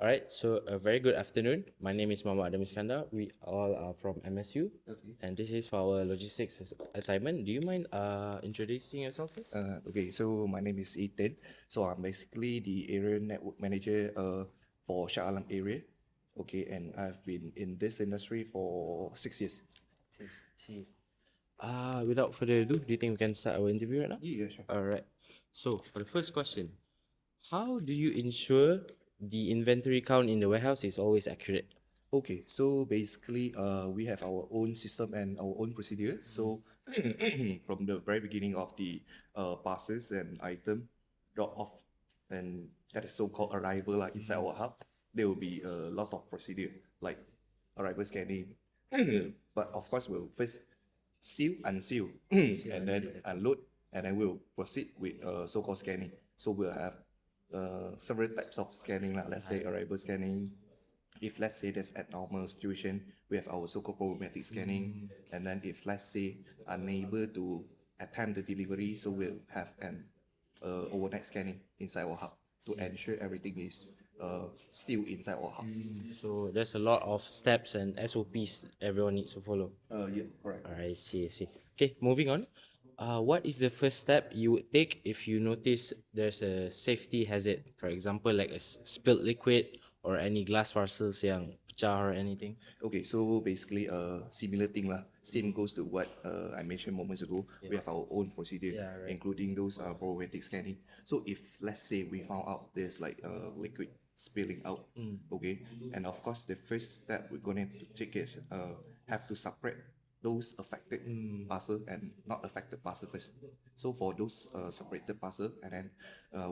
All right, so a very good afternoon. My name is Muhammad Adam Iskandar. We all are from MSU, Okay. and this is for our logistics assignment. Do you mind introducing yourself first? Okay, so my name is Ethan. So I'm basically the area network manager for Shah Alam area. Okay, and I've been in this industry for 6 years. See. Without further ado, do you think we can start our interview right now? Yeah, sure. All right. So for the first question, how do you ensure the inventory count in the warehouse is always accurate? Okay, so basically, we have our own system and our own procedure. So from the very beginning of the parcels and item drop off, and that is so-called arrival like inside our hub, there will be lots of procedure like arrival scanning. But of course, we'll first seal, unseal, and then unload, and then we'll proceed with so-called scanning. So we'll have several types of scanning, like let's say arrival scanning. If let's say there's abnormal situation, we have our so-called problematic scanning, and then if let's say unable to attempt the delivery, so we'll have an overnight scanning inside our hub to ensure everything is still inside our hub. So there's a lot of steps and SOPs everyone needs to follow. Yeah, correct. I see, I see. Okay, moving on. What is the first step you would take if you notice there's a safety hazard? For example, like a spilled liquid or any glass parcels yang pecah or anything. Okay, so basically, similar thing lah. Same goes to what I mentioned moments ago. We have our own procedure, Yeah, right. including those problematic scanning. So if let's say we found out there's like liquid spilling out, okay, and of course the first step we're gonna have to take is have to separate those affected parcel and not affected parcel first. So for those separated parcel, and then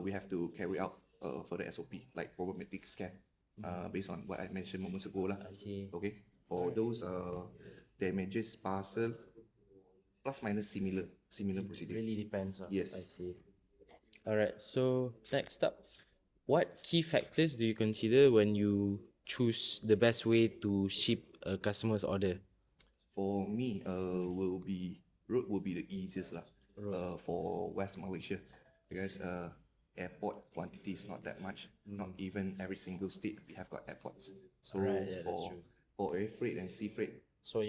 we have to carry out for the SOP like problematic scan. Based on what I mentioned moments ago lah. I see. Okay, for those damages parcel, plus minus similar procedure. Really depends. Yes. I see. All right. So next up, what key factors do you consider when you choose the best way to ship a customer's order? For me, road will be the easiest lah. For West Malaysia, because airport quantity is not that much. Not even every single state we have got airports. So Right, yeah, that's true. for air freight and sea freight, So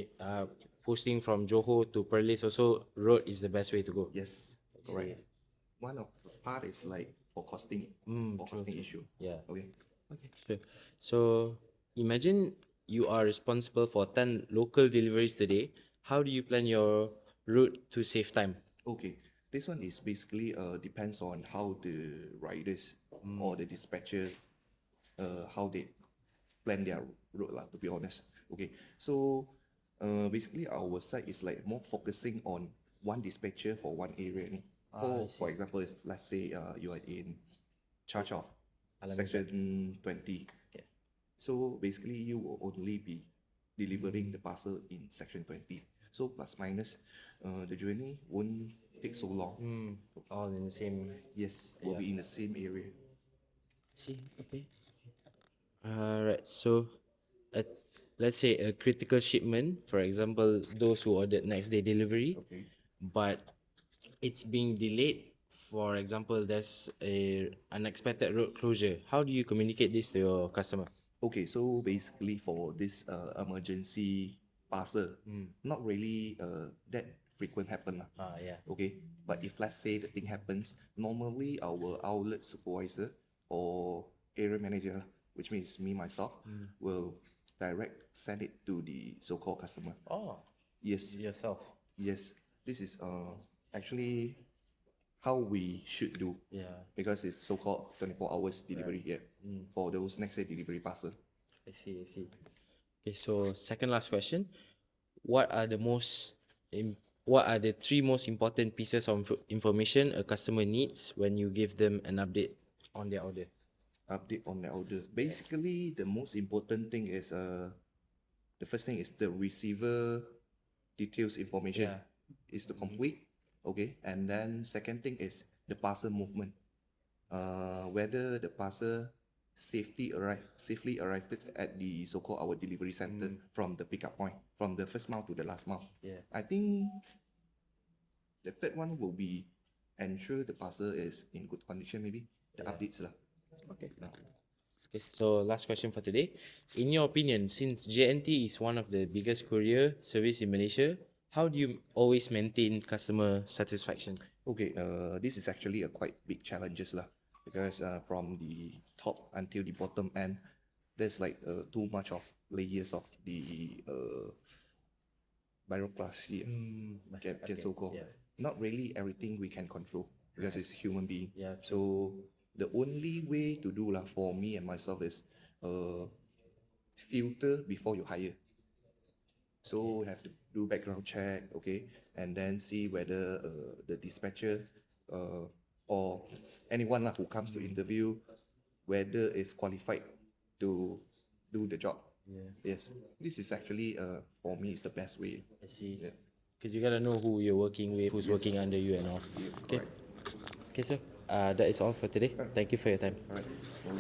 posting from Johor to Perlis also road is the best way to go. yes, correct. One of the part is like for costing, costing issue. Yeah. Okay. Okay. Sure. So imagine you are responsible for 10 local deliveries today. How do you plan your route to save time? Okay, this one is basically depends on how the riders or the dispatcher how they plan their route lah, to be honest. Okay, so basically our side is like more focusing on one dispatcher for one area ni. For example, if let's say you are in charge of section 20, Okay. so basically you will only be delivering the parcel in section 20. So plus minus, the journey won't take so long. All in the same. Yes, will be in the same area. See, okay. Alright, so uh, let's say a critical shipment, for example, those who ordered next day delivery, Okay. but it's being delayed. For example, there's a unexpected road closure. How do you communicate this to your customer? Okay, so basically for this emergency parcel, not really that frequent happen lah. Yeah. Okay, but if let's say the thing happens, normally our outlet supervisor or area manager, which means me myself, will direct send it to the so-called customer. Oh, Yes, yourself. yes, this is actually how we should do. Yeah, Because it's so-called 24 hours delivery here for those next day delivery parcel. I see, I see. Okay, so second last question. What are the what are the three most important pieces of information a customer needs when you give them an update on their order? Update on the order. Basically, the most important thing is the first thing is the receiver details information Yeah. is to complete. Okay, and then second thing is the parcel movement. Whether the parcel safely arrived at the so-called our delivery center from the pickup point, from the first mile to the last mile. Yeah. I think the third one will be ensure the parcel is in good condition, maybe the updates lah. Okay. Okay, so last question for today. In your opinion, since JNT is one of the biggest courier service in Malaysia, how do you always maintain customer satisfaction? Okay, this is actually a quite big challenges lah, because from the top until the bottom end, there's like too much of layers of the bureaucracy, can so called. yeah. Not really everything we can control because it's human being. Yeah, So the only way to do lah for me and myself is filter before you hire. So we have to do background check, okay, and then see whether the dispatcher or anyone lah who comes to interview, whether is qualified to do the job. Yeah. Yes, this is actually for me is the best way. I see. Yeah. Because you gotta know who you're working with, who's working under you and all. Yeah, Okay. correct. Okay, sir. That is all for today. Thank you for your time. All right.